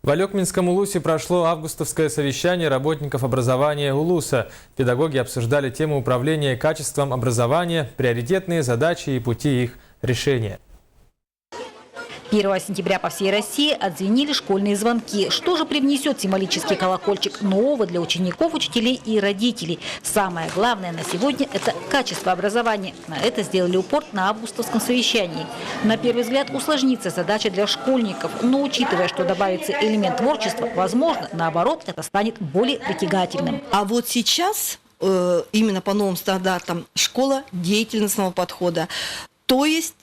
В Алекминском Улусе прошло августовское совещание работников образования Улуса. Педагоги обсуждали тему управления качеством образования, приоритетные задачи и пути их решения. 1 сентября по всей России отзвенели школьные звонки. Что же привнесет символический колокольчик нового для учеников, учителей и родителей? Самое главное на сегодня – это качество образования. На это сделали упор на августовском совещании. На первый взгляд усложнится задача для школьников. Но учитывая, что добавится элемент творчества, возможно, наоборот, это станет более притягательным. А вот сейчас именно по новым стандартам школа деятельностного подхода. То есть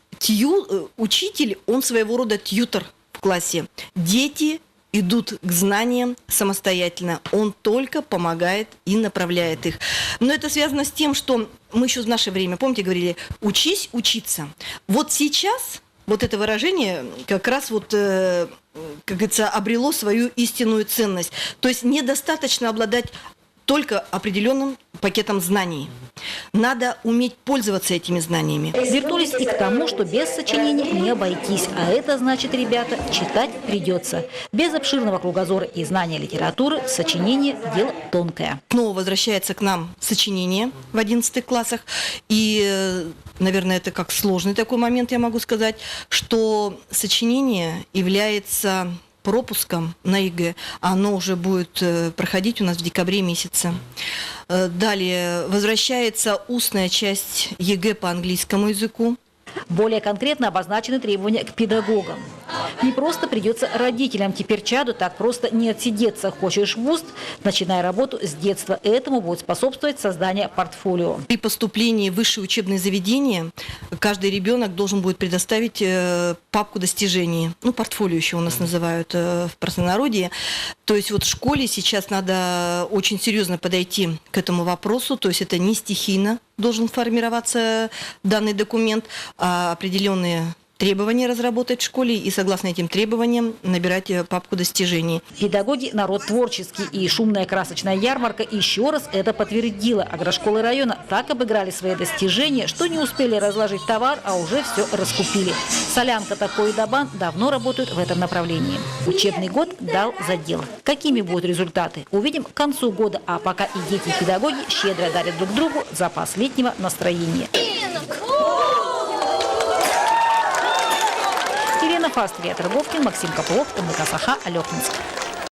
учитель, он своего рода тьютор в классе. Дети идут к знаниям самостоятельно. Он только помогает и направляет их. Но это связано с тем, что мы еще в наше время, помните, говорили, учись учиться. Вот сейчас вот это выражение как раз вот, как говорится, обрело свою истинную ценность. То есть недостаточно обладать только определенным пакетом знаний. Надо уметь пользоваться этими знаниями. Вернулись и к тому, что без сочинений не обойтись. А это значит, ребята, читать придется. Без обширного кругозора и знания литературы сочинение – дело тонкое. Снова возвращается к нам сочинение в 11 классах. И, наверное, это как сложный такой момент, я могу сказать, что сочинение является пропуском на ЕГЭ. Оно уже будет проходить у нас в декабре месяце. Далее возвращается устная часть ЕГЭ по английскому языку. Более конкретно обозначены требования к педагогам. Не просто придется родителям теперь чаду так просто не отсидеться. Хочешь в ВУЗ, начиная работу с детства. Этому будет способствовать создание портфолио. При поступлении в высшее учебное заведение каждый ребенок должен будет предоставить папку достижений. Ну, портфолио еще у нас называют в простонародье. То есть вот в школе сейчас надо очень серьезно подойти к этому вопросу. То есть это не стихийно должен формироваться данный документ, а определенные требования разработать в школе и согласно этим требованиям набирать папку достижений. Педагоги – народ творческий, и шумная красочная ярмарка еще раз это подтвердила. Агрошколы района так обыграли свои достижения, что не успели разложить товар, а уже все раскупили. Солянка, Тако и Дабан давно работают в этом направлении. Учебный год дал задел. Какими будут результаты, увидим к концу года, а пока и дети, и педагоги щедро дарят друг другу запас летнего настроения. Елена Фастовия, Торговкин, Максим Копылов, МК Саха, Алекминск.